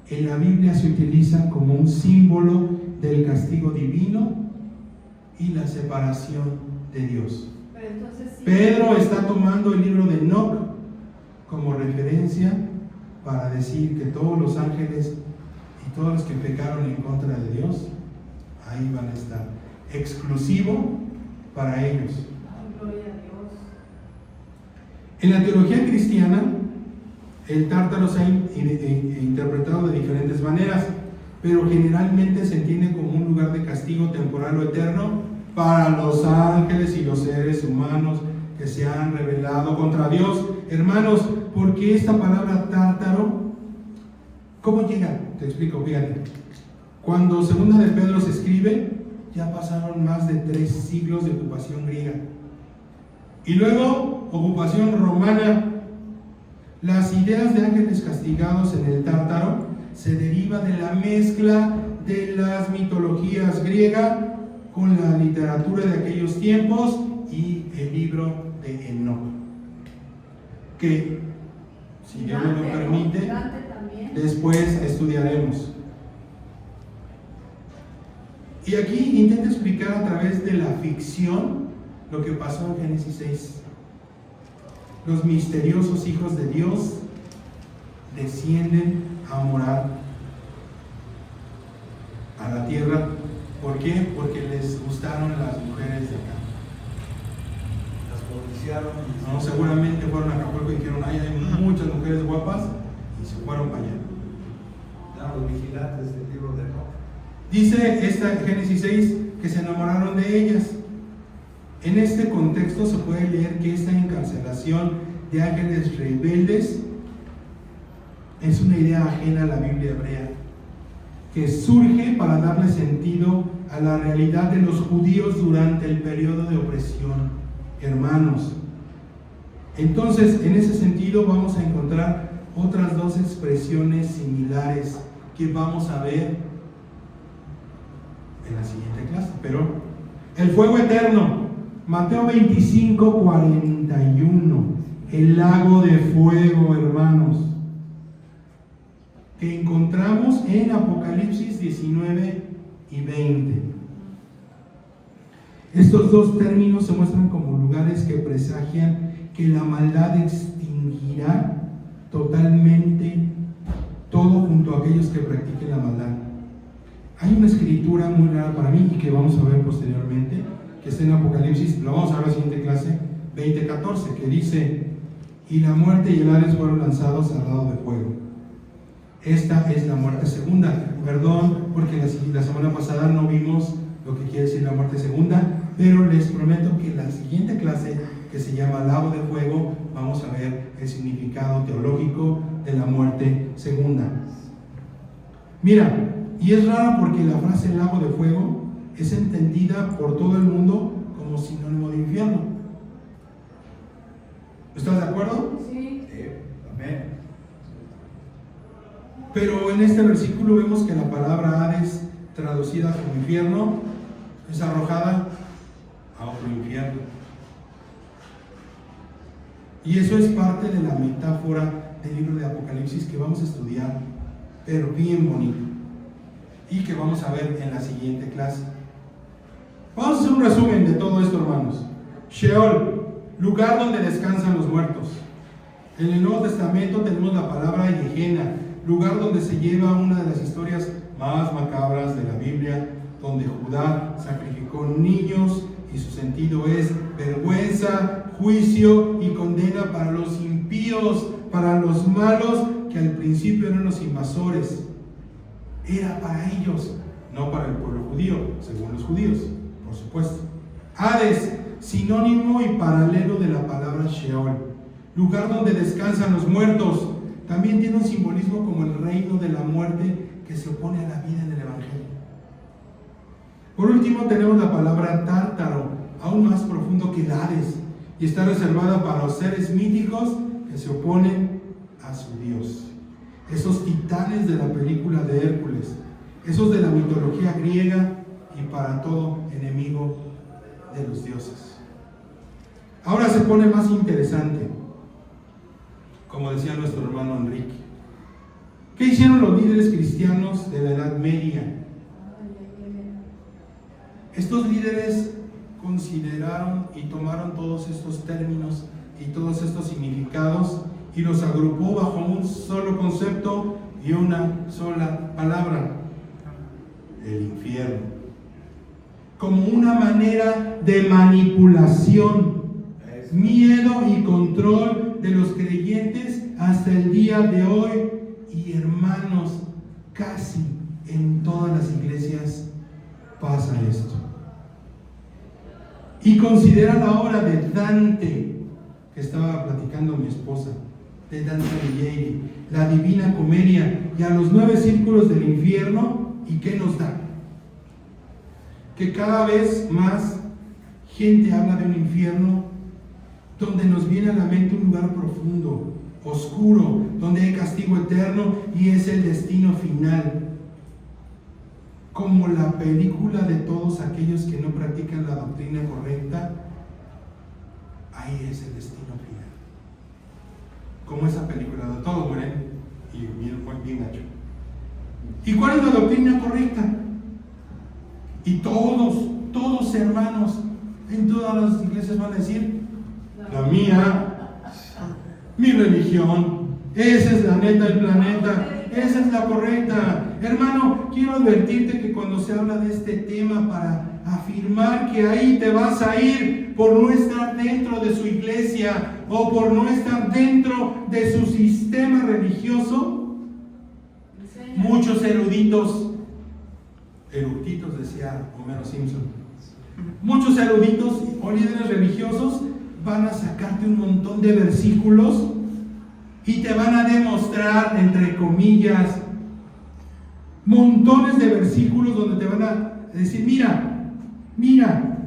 En la Biblia se utiliza como un símbolo del castigo divino y la separación de Dios. Pero entonces sí. Pedro está tomando el libro de Enoc como referencia para decir que todos los ángeles y todos los que pecaron en contra de Dios, ahí van a estar, exclusivo para ellos. Ay, gloria a Dios. En la teología cristiana, el Tártaro se ha interpretado de diferentes maneras, pero generalmente se entiende como un lugar de castigo temporal o eterno para los ángeles y los seres humanos que se han rebelado contra Dios. Hermanos, ¿por qué esta palabra Tártaro? ¿Cómo llega? Te explico, fíjate. Cuando Segunda de Pedro se escribe, ya pasaron más de 3 siglos de ocupación griega. Y luego, ocupación romana. Las ideas de ángeles castigados en el Tártaro se deriva de la mezcla de las mitologías griegas con la literatura de aquellos tiempos y el libro de Enoc, que, si Dios nos lo permite, Dante también. después estudiaremos. Y aquí intento explicar a través de la ficción lo que pasó en Génesis 6. Los misteriosos hijos de Dios descienden a morar a la tierra. ¿Por qué? Porque les gustaron las mujeres de acá. Las codiciaron. No, seguramente fueron a Acapulco y dijeron, ay, hay muchas mujeres guapas, y se fueron para allá. Eran los vigilantes del libro de Enoc. Dice esta Génesis 6 que se enamoraron de ellas. En este contexto se puede leer que esta encarcelación de ángeles rebeldes es una idea ajena a la Biblia hebrea, que surge para darle sentido a la realidad de los judíos durante el periodo de opresión. Hermanos, entonces en ese sentido vamos a encontrar otras 2 expresiones similares que vamos a ver en la siguiente clase. Pero el fuego eterno, Mateo 25, 41, el lago de fuego, hermanos, que encontramos en Apocalipsis 19 y 20. Estos 2 términos se muestran como lugares que presagian que la maldad extinguirá totalmente todo junto a aquellos que practiquen la maldad. Hay una escritura muy rara para mí y que vamos a ver posteriormente, que está en Apocalipsis, lo vamos a ver en la siguiente clase, 20:14, que dice: y la muerte y el Hades fueron lanzados al lado de fuego. Esta es la muerte segunda. Perdón, porque la semana pasada no vimos lo que quiere decir la muerte segunda, pero les prometo que en la siguiente clase, que se llama lago de fuego, vamos a ver el significado teológico de la muerte segunda. Mira, y es raro porque la frase lago de fuego es entendida por todo el mundo como sinónimo de infierno. ¿Estás de acuerdo? Sí. Amén. Pero en este versículo vemos que la palabra Hades, traducida como infierno, es arrojada a otro infierno. Y eso es parte de la metáfora del libro de Apocalipsis que vamos a estudiar, pero bien bonito, y que vamos a ver en la siguiente clase. Vamos a hacer un resumen de todo esto, hermanos. Sheol, lugar donde descansan los muertos. En el Nuevo Testamento tenemos la palabra Gehenna, lugar donde se lleva una de las historias más macabras de la Biblia, donde Judá sacrificó niños y su sentido es vergüenza, juicio y condena para los impíos, para los malos, que al principio eran los invasores. Era para ellos, no para el pueblo judío, según los judíos, por supuesto. Hades, sinónimo y paralelo de la palabra Sheol, lugar donde descansan los muertos. También tiene un simbolismo como el reino de la muerte que se opone a la vida en el Evangelio. Por último tenemos la palabra Tártaro, aún más profundo que el Hades, y está reservada para los seres míticos que se oponen a su Dios. Esos titanes de la película de Hércules, esos de la mitología griega y para todo enemigo de los dioses. Ahora se pone más interesante, como decía nuestro hermano Enrique. ¿Qué hicieron los líderes cristianos de la Edad Media? Estos líderes consideraron y tomaron todos estos términos y todos estos significados y los agrupó bajo un solo concepto y una sola palabra: el infierno, como una manera de manipulación, miedo y control de los creyentes hasta el día de hoy. Y hermanos, casi en todas las iglesias pasa esto. Y considera la obra de Dante, que estaba platicando mi esposa, de Dante Alighieri, la Divina Comedia, y a los 9 círculos del infierno. ¿Y qué nos da? Que cada vez más gente habla de un infierno donde nos viene a la mente un lugar profundo, oscuro, donde hay castigo eterno y es el destino final. Como la película de todos aquellos que no practican la doctrina correcta, ahí es el destino final. Como esa película de todos mueren y bien gacho. ¿Y cuál es la doctrina correcta? Y todos hermanos en todas las iglesias van a decir: la mía, mi religión, esa es la neta del planeta, esa es la correcta. Hermano, quiero advertirte que cuando se habla de este tema, para afirmar que ahí te vas a ir por no estar dentro de su iglesia o por no estar dentro de su sistema religioso, muchos eruditos decía Homero Simpson, muchos eruditos o líderes religiosos van a sacarte un montón de versículos y te van a demostrar, entre comillas, montones de versículos donde te van a decir: mira,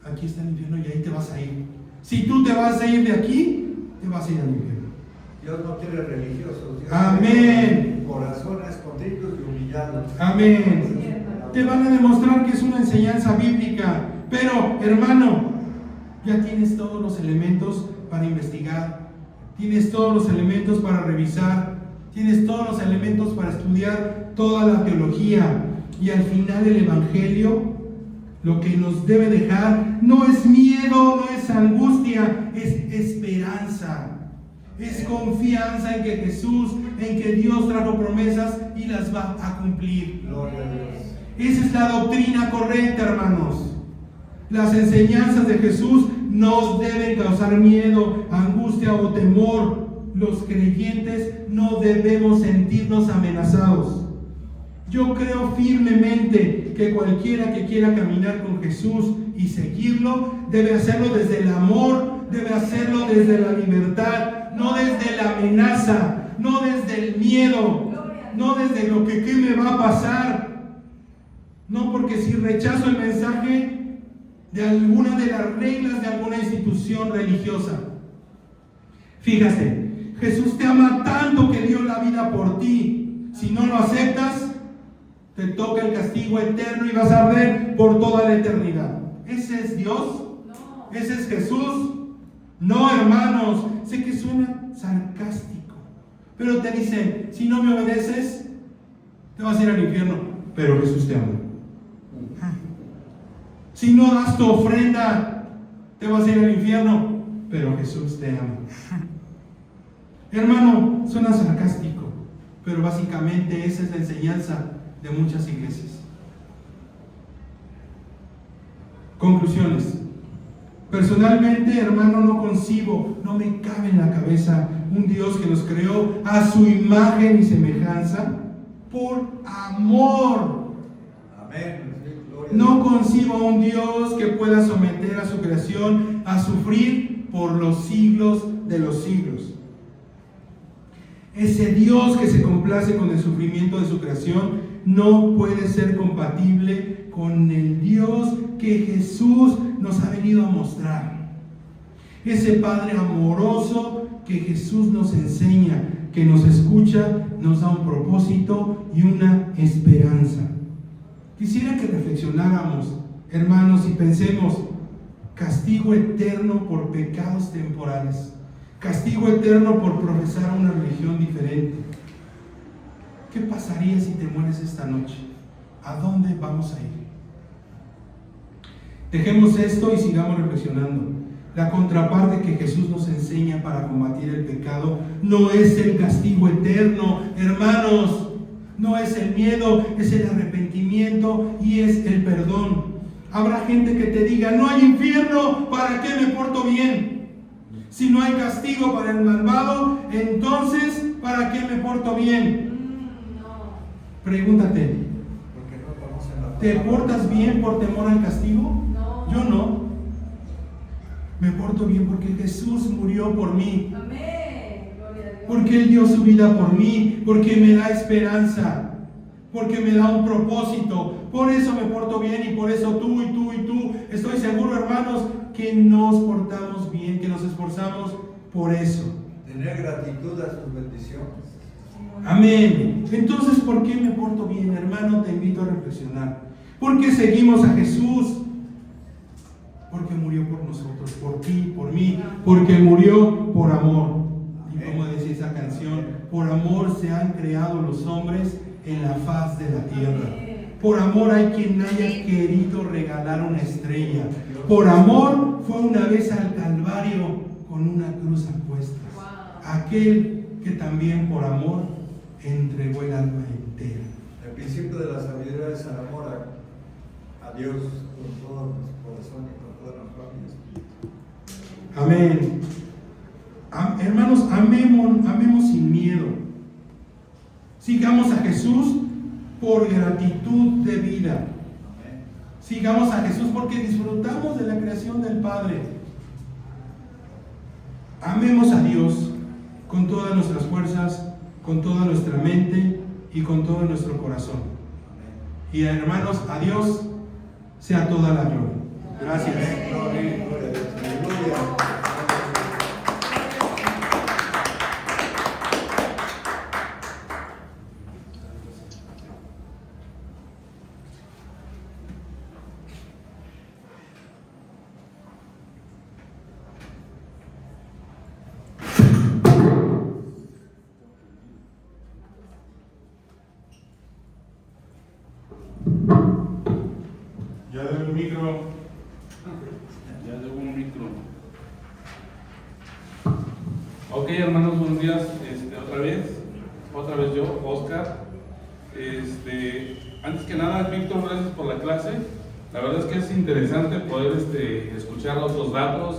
aquí está el infierno y ahí te vas a ir. Si tú te vas a ir de aquí, te vas a ir al infierno. Dios no quiere religiosos. Dios Amén. quiere corazones contritos y humillados. Amén. Te van a demostrar que es una enseñanza bíblica. Pero, hermano, ya tienes todos los elementos para investigar, tienes todos los elementos para revisar, tienes todos los elementos para estudiar toda la teología. Y al final el Evangelio lo que nos debe dejar no es miedo, no es angustia, es esperanza, es confianza en que Jesús, en que Dios trajo promesas y las va a cumplir. Gloria a Dios. Esa es la doctrina correcta, hermanos. Las enseñanzas de Jesús no deben causar miedo, angustia o temor. Los creyentes no debemos sentirnos amenazados. Yo creo firmemente que cualquiera que quiera caminar con Jesús y seguirlo, debe hacerlo desde el amor, debe hacerlo desde la libertad, no desde la amenaza, no desde el miedo, no desde lo que qué me va a pasar. No, porque si rechazo el mensaje de alguna de las reglas de alguna institución religiosa. Fíjate, Jesús te ama tanto que dio la vida por ti. Si no lo aceptas, te toca el castigo eterno y vas a arder por toda la eternidad. ¿Ese es Dios? No. ¿Ese es Jesús? No, hermanos. Sé que suena sarcástico, pero te dice: si no me obedeces, te vas a ir al infierno. Pero Jesús te ama. Si no das tu ofrenda, te vas a ir al infierno. Pero Jesús te ama. Hermano, suena sarcástico, pero básicamente esa es la enseñanza de muchas iglesias. Conclusiones. Personalmente, hermano, no concibo, no me cabe en la cabeza un Dios que nos creó a su imagen y semejanza por amor. Amén. No concibo a un Dios que pueda someter a su creación a sufrir por los siglos de los siglos. Ese Dios que se complace con el sufrimiento de su creación no puede ser compatible con el Dios que Jesús nos ha venido a mostrar. Ese Padre amoroso que Jesús nos enseña, que nos escucha, nos da un propósito y una esperanza. Quisiera que reflexionáramos, hermanos, y pensemos: castigo eterno por pecados temporales, castigo eterno por profesar una religión diferente. ¿Qué pasaría si te mueres esta noche? ¿A dónde vamos a ir? Dejemos esto y sigamos reflexionando. La contraparte que Jesús nos enseña para combatir el pecado no es el castigo eterno, hermanos. No es el miedo, es el arrepentimiento y es el perdón. Habrá gente que te diga: no hay infierno, ¿para qué me porto bien? Si no hay castigo para el malvado, entonces ¿para qué me porto bien? No. Pregúntate: Porque no conocen la ¿te palabra. portas bien por temor al castigo? No. Yo no. Me porto bien porque Jesús murió por mí, Amén. Gloria a Dios. porque Él dio su vida por mí, porque me da esperanza, porque me da un propósito. Por eso me porto bien y por eso tú y tú y tú. Estoy seguro, hermanos, que nos portamos bien, que nos esforzamos por eso. Tener gratitud a sus bendiciones. Amén. Entonces, ¿por qué me porto bien, hermano? Te invito a reflexionar. ¿Por qué seguimos a Jesús? Porque murió por nosotros, por ti, por mí, porque murió por amor. Y como decía esa canción, por amor se han creado los hombres en la faz de la tierra. Por amor hay quien haya querido regalar una estrella. Por amor fue una vez al Calvario con una cruz a cuestas. Aquel que también por amor entregó el alma entera. El principio de la sabiduría es el amor a Dios con todo nuestro corazón y con toda nuestra alma y espíritu. Amén. Hermanos, amemos sin miedo. Sigamos a Jesús por gratitud de vida. Amén. Sigamos a Jesús porque disfrutamos de la creación del Padre. Amemos a Dios con todas nuestras fuerzas, con toda nuestra mente y con todo nuestro corazón. Y hermanos, a Dios sea toda la gloria. Gracias. Amén. Gloria, gloria a Dios. Aleluya. Ya debo el micro. Ya debo un micro. Ok, hermanos, buenos días. Otra vez yo, Oscar. Antes que nada, Víctor, gracias por la clase. La verdad es que es interesante poder escuchar otros datos,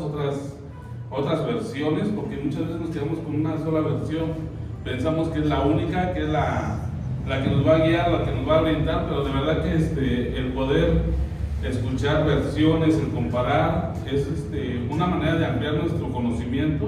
otras versiones, porque muchas veces nos quedamos con una sola versión. Pensamos que es la única, que es la que nos va a guiar, la que nos va a orientar, pero de verdad que el poder escuchar versiones, el comparar, es una manera de ampliar nuestro conocimiento